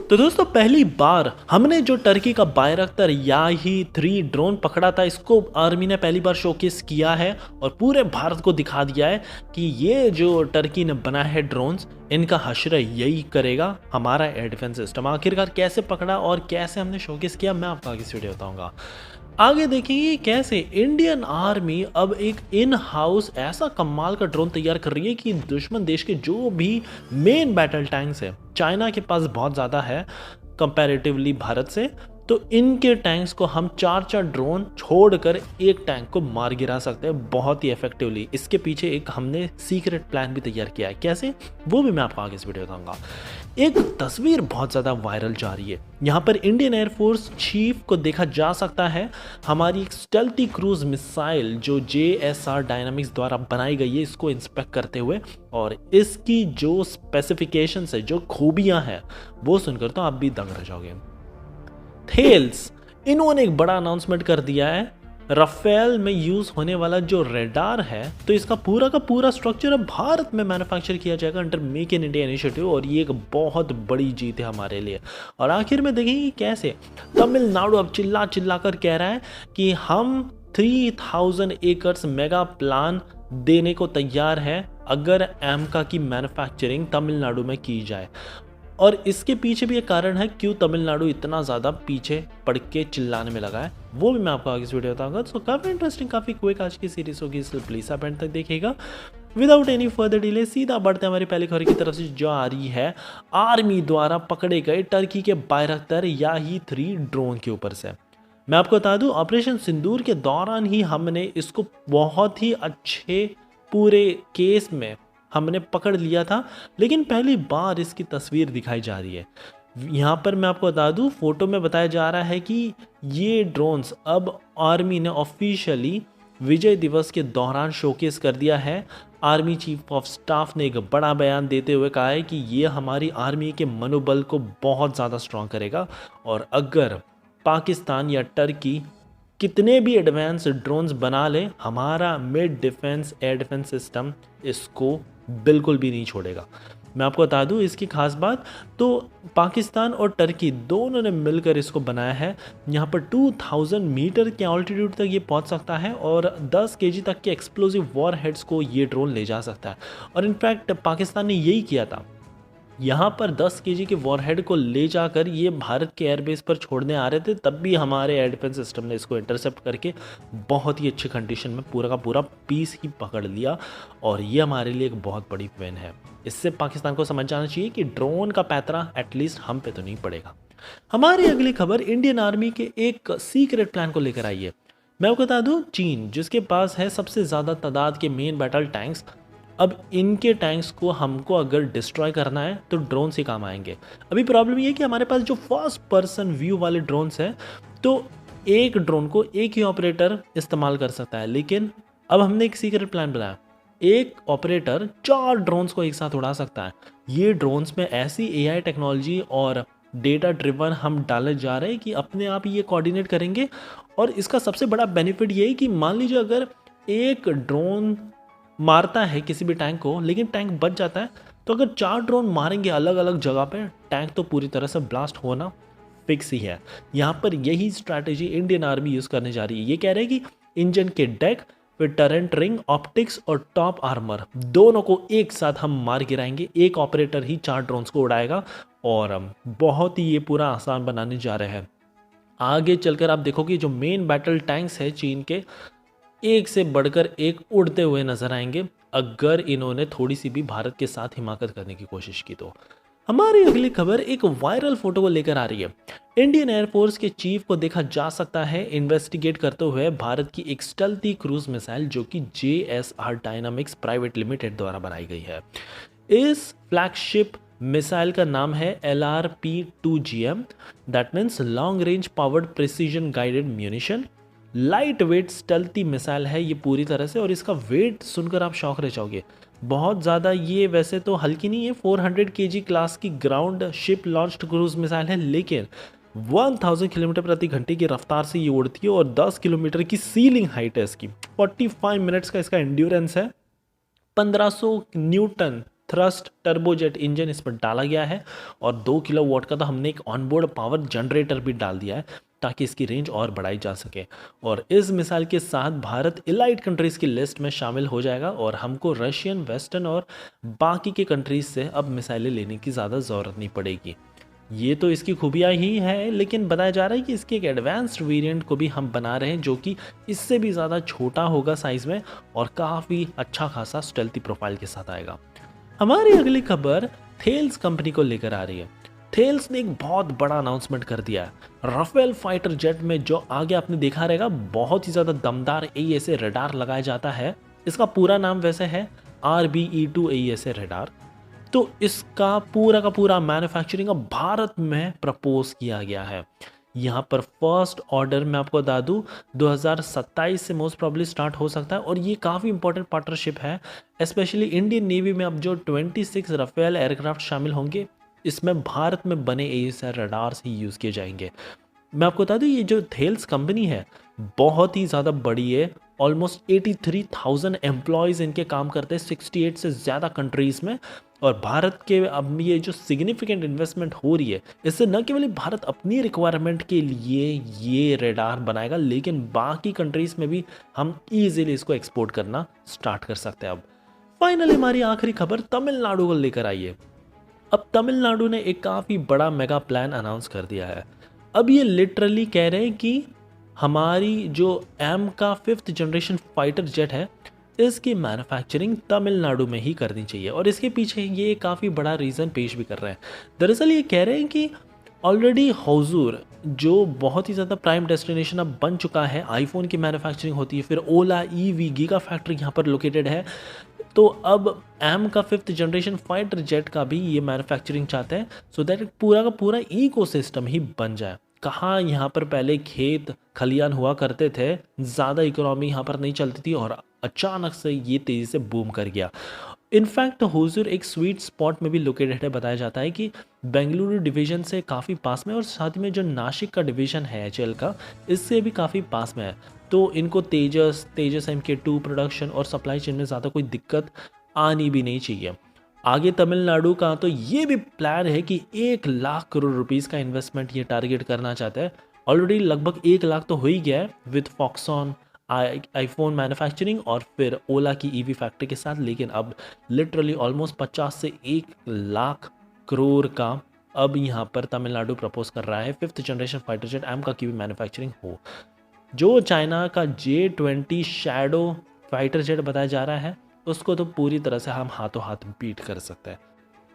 तो दोस्तों पहली बार हमने जो टर्की का बायरक्तर याही-3 ड्रोन पकड़ा था, इसको आर्मी ने पहली बार शोकेस किया है और पूरे भारत को दिखा दिया है कि ये जो टर्की ने बनाया है ड्रोन्स, इनका हश्र यही करेगा हमारा एयर डिफेंस सिस्टम। आखिरकार कैसे पकड़ा और कैसे हमने शोकेस किया, मैं आपको आगे इस वीडियो बताऊंगा। आगे देखेंगे कैसे इंडियन आर्मी अब एक इन हाउस ऐसा कमाल का ड्रोन तैयार कर रही है कि दुश्मन देश के जो भी मेन बैटल टैंक्स है, चाइना के पास बहुत ज़्यादा है कंपैरेटिवली भारत से, तो इनके टैंक्स को हम 4-4 ड्रोन छोड़कर एक टैंक को मार गिरा सकते हैं बहुत ही इफेक्टिवली। इसके पीछे एक हमने सीक्रेट प्लान भी तैयार किया है, कैसे वो भी मैं आपको आगे इस वीडियो बताऊंगा। एक तस्वीर बहुत ज़्यादा वायरल जा रही है, यहाँ पर इंडियन एयरफोर्स चीफ को देखा जा सकता है हमारी एक स्टेल्थी क्रूज मिसाइल जो JSR डायनामिक्स द्वारा बनाई गई है, इसको इंस्पेक्ट करते हुए, और इसकी जो स्पेसिफिकेशंस है, जो खूबियाँ हैं, वो सुनकर तो आप भी दंग रह जाओगे। थेल्स इन्होंने एक बड़ा अनाउंसमेंट कर दिया है, राफेल में यूज होने वाला जो रेडार है, तो इसका पूरा का पूरा स्ट्रक्चर अब भारत में मैन्युफैक्चर किया जाएगा under make in India initiative, और ये एक बहुत बड़ी जीत है हमारे लिए। और आखिर में देखेंगे कैसे तमिलनाडु अब चिल्ला चिल्ला कर कह रहा है कि हम 3000 एकर्स मेगा प्लान देने को तैयार है अगर एमका की मैन्युफैक्चरिंग तमिलनाडु में की जाए। और इसके पीछे भी एक कारण है क्यों तमिलनाडु इतना ज़्यादा पीछे पड़ के चिल्लाने में लगा है, वो भी मैं आपको आगे इस वीडियो बताऊंगा। सो काफ़ी इंटरेस्टिंग, काफ़ी क्विक आज की सीरीज होगी, इसलिए प्लीज़ आप एंड तक देखिएगा। विदाउट एनी फर्दर डिले सीधा बढ़ते हैं हमारी पहली खबर की तरफ से, जो आ रही है आर्मी द्वारा पकड़े गए टर्की के बायरक्तर याही-3 ड्रोन के ऊपर से। मैं आपको बता दूं, ऑपरेशन सिंदूर के दौरान ही हमने इसको बहुत ही अच्छे पूरे केस में हमने पकड़ लिया था, लेकिन पहली बार इसकी तस्वीर दिखाई जा रही है। यहाँ पर मैं आपको बता दूं, फोटो में बताया जा रहा है कि ये ड्रोन्स अब आर्मी ने ऑफिशियली विजय दिवस के दौरान शोकेस कर दिया है। आर्मी चीफ ऑफ स्टाफ ने एक बड़ा बयान देते हुए कहा है कि ये हमारी आर्मी के मनोबल को बहुत ज़्यादा स्ट्रॉन्ग करेगा, और अगर पाकिस्तान या टर्की कितने भी एडवांस ड्रोन्स बना ले, हमारा mid defence air defence system इसको बिल्कुल भी नहीं छोड़ेगा। मैं आपको बता दूं इसकी खास बात, तो पाकिस्तान और टर्की दोनों ने मिलकर इसको बनाया है। यहाँ पर 2000 मीटर के ऑल्टीट्यूड तक ये पहुँच सकता है और 10 kg तक के एक्सप्लोजिव वॉर हेड्स को ये ड्रोन ले जा सकता है। और इनफैक्ट पाकिस्तान ने यही किया था, यहाँ पर 10 kg के वॉरहेड को ले जाकर ये भारत के एयरबेस पर छोड़ने आ रहे थे, तब भी हमारे एयर डिफेंस सिस्टम ने इसको इंटरसेप्ट करके बहुत ही अच्छी कंडीशन में पूरा का पूरा पीस ही पकड़ लिया, और ये हमारे लिए एक बहुत बड़ी विन है। इससे पाकिस्तान को समझ जाना चाहिए कि ड्रोन का पैतरा एटलीस्ट हम पे तो नहीं पड़ेगा। हमारी अगली खबर इंडियन आर्मी के एक सीक्रेट प्लान को लेकर आई है। मैं आपको बता दूं, चीन जिसके पास है सबसे ज़्यादा तादाद के मेन बैटल टैंक्स, अब इनके टैंक्स को हमको अगर डिस्ट्रॉय करना है तो ड्रोन से काम आएंगे। अभी प्रॉब्लम ये है कि हमारे पास जो फर्स्ट पर्सन व्यू वाले ड्रोन्स हैं, तो एक ड्रोन को एक ही ऑपरेटर इस्तेमाल कर सकता है, लेकिन अब हमने एक सीक्रेट प्लान बनाया, एक ऑपरेटर 4 ड्रोन्स को एक साथ उड़ा सकता है। ये ड्रोन्स में ऐसी AI टेक्नोलॉजी और डेटा ड्रिवन हम डाले जा रहे हैं कि अपने आप ये कोऑर्डिनेट करेंगे। और इसका सबसे बड़ा बेनिफिट ये है कि मान लीजिए अगर एक ड्रोन मारता है किसी भी टैंक को, लेकिन टैंक बच जाता है, तो अगर 4 ड्रोन मारेंगे अलग अलग जगह पे, टैंक तो पूरी तरह से ब्लास्ट होना फिक्स ही है। यहाँ पर यही स्ट्रैटेजी इंडियन आर्मी यूज़ करने जा रही है। ये कह रहे हैं कि इंजन के डेक, फिर टरेंट रिंग, ऑप्टिक्स और टॉप आर्मर दोनों को एक साथ हम मार गिराएंगे। एक ऑपरेटर ही 4 ड्रोन्स को उड़ाएगा, और बहुत ही ये पूरा आसान बनाने जा रहे हैं। आगे चलकर आप देखोगे जो मेन बैटल टैंक्स है चीन के, एक से बढ़कर एक उड़ते हुए नजर आएंगे अगर इन्होंने थोड़ी सी भी भारत के साथ हिमाकत करने की कोशिश की तो। हमारी अगली खबर एक वायरल फोटो को लेकर आ रही है। इंडियन एयरफोर्स के चीफ को देखा जा सकता है इन्वेस्टिगेट करते हुए भारत की एक स्टेल्थी क्रूज मिसाइल जो कि JSR डायनामिक्स प्राइवेट लिमिटेड द्वारा बनाई गई है। इस फ्लैगशिप मिसाइल का नाम है LRP-2GM, that means long range powered precision guided munition. Light weight stealthy missile है ये पूरी तरह से, और इसका वेट सुनकर आप शॉक रह जाओगे। बहुत ज़्यादा ये वैसे तो हल्की नहीं है, 400 kg क्लास की ground ship launched cruise missile है, लेकिन 1000 किलोमीटर प्रति घंटे की रफ्तार से ये उड़ती है, और 10 किलोमीटर की सीलिंग हाइट है इसकी। 45 मिनट्स का इसका एंड्योरेंस है, 1500 न्यूटन थ्रस्ट टर्बोजेट इंजन इस पर डाला गया है और 2 किलोवाट का तो हमने एक ऑनबोर्ड पावर जनरेटर भी डाल दिया है ताकि इसकी रेंज और बढ़ाई जा सके। और इस मिसाइल के साथ भारत इलाइट कंट्रीज़ की लिस्ट में शामिल हो जाएगा और हमको रशियन, वेस्टर्न और बाकी के कंट्रीज़ से अब मिसाइलें लेने की ज़्यादा ज़रूरत नहीं पड़ेगी। ये तो इसकी खूबियाँ ही है, लेकिन बताया जा रहा है कि इसके एक एडवांस्ड वेरिएंट को भी हम बना रहे हैं जो कि इससे भी ज़्यादा छोटा होगा साइज़ में और काफ़ी अच्छा खासा स्टेल्थी प्रोफाइल के साथ आएगा। हमारी अगली खबर थेल्स कंपनी को लेकर आ रही है। थेल्स ने एक बहुत बड़ा अनाउंसमेंट कर दिया है। राफेल फाइटर जेट में जो आगे आपने देखा रहेगा बहुत ही ज़्यादा दमदार AESA रडार लगाया जाता है। इसका पूरा नाम वैसे है RBE-2 AESA रडार। तो इसका पूरा का पूरा मैन्युफैक्चरिंग अब भारत में प्रपोज किया गया है। यहाँ पर फर्स्ट ऑर्डर मैं आपको बता दूँ 2027 से मोस्ट प्रॉब्ली स्टार्ट हो सकता है और ये काफ़ी इंपॉर्टेंट पार्टनरशिप है। स्पेशली इंडियन नेवी में अब जो 26 राफेल एयरक्राफ्ट शामिल होंगे इसमें भारत में बने AESA रडार्स ही यूज़ किए जाएंगे। मैं आपको बता दूँ ये जो थेल्स कंपनी है बहुत ही ज़्यादा बड़ी है। ऑलमोस्ट 83,000 एम्प्लॉयज़ इनके काम करते हैं 68 से ज़्यादा कंट्रीज़ में। और भारत के अब ये जो सिग्निफिकेंट इन्वेस्टमेंट हो रही है इससे न केवल भारत अपनी रिक्वायरमेंट के लिए ये रडार बनाएगा लेकिन बाकी कंट्रीज़ में भी हम ईजिली इसको एक्सपोर्ट करना स्टार्ट कर सकते हैं। अब फाइनली हमारी आखिरी खबर तमिलनाडु को लेकर आई है। अब तमिलनाडु ने एक काफ़ी बड़ा मेगा प्लान अनाउंस कर दिया है। अब ये लिटरली कह रहे हैं कि हमारी जो एम का 5th जनरेशन फाइटर जेट है इसकी मैन्युफैक्चरिंग तमिलनाडु में ही करनी चाहिए और इसके पीछे ये काफ़ी बड़ा रीज़न पेश भी कर रहे हैं। दरअसल ये कह रहे हैं कि ऑलरेडी हौजूर जो बहुत ही ज़्यादा प्राइम डेस्टिनेशन अब बन चुका है, आईफोन की मैन्युफैक्चरिंग होती है, फिर ओला EV गीगा फैक्ट्री यहाँ पर लोकेटेड है। तो अब एम का 5th जनरेशन फाइटर जेट का भी ये मैन्युफैक्चरिंग चाहते हैं सो दैट पूरा का पूरा इकोसिस्टम ही बन जाए। कहाँ यहाँ पर पहले खेत खलियान हुआ करते थे, ज़्यादा इकोनॉमी यहाँ पर नहीं चलती थी और अचानक से ये तेज़ी से बूम कर गया। इनफैक्ट होजूर एक स्वीट स्पॉट में भी लोकेटेड है। बताया जाता है कि बेंगलुरु डिवीज़न से काफ़ी पास में और साथ में जो नासिक का डिवीज़न है HAL का इससे भी काफ़ी पास में है। तो इनको तेजस MK2 प्रोडक्शन और सप्लाई चेन में ज़्यादा कोई दिक्कत आनी भी नहीं चाहिए। आगे तमिलनाडु का तो ये भी प्लान है कि 1 लाख करोड़ रुपीस का इन्वेस्टमेंट ये टारगेट करना चाहता है। ऑलरेडी लगभग 1 लाख तो हो ही गया है विद फॉक्सॉन आईफोन मैन्युफैक्चरिंग और फिर ओला की EV फैक्ट्री के साथ, लेकिन अब लिटरली ऑलमोस्ट 50 से 1 लाख करोड़ का अब यहाँ पर तमिलनाडु प्रपोज कर रहा है 5th generation fighter jet M का की भी मैन्युफैक्चरिंग हो। जो चाइना का J-20 शैडो फाइटर जेट बताया जा रहा है उसको तो पूरी तरह से हम हाथों हाथ बीट कर सकते हैं।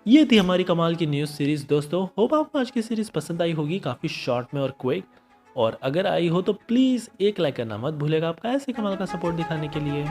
ये थी हमारी कमाल की न्यूज़ सीरीज़ दोस्तों। होप आपको आज की सीरीज़ पसंद आई होगी, काफ़ी शॉर्ट में और क्विक। और अगर आई हो तो प्लीज़ एक लाइक करना मत भूलेगा आपका ऐसे कमाल का सपोर्ट दिखाने के लिए।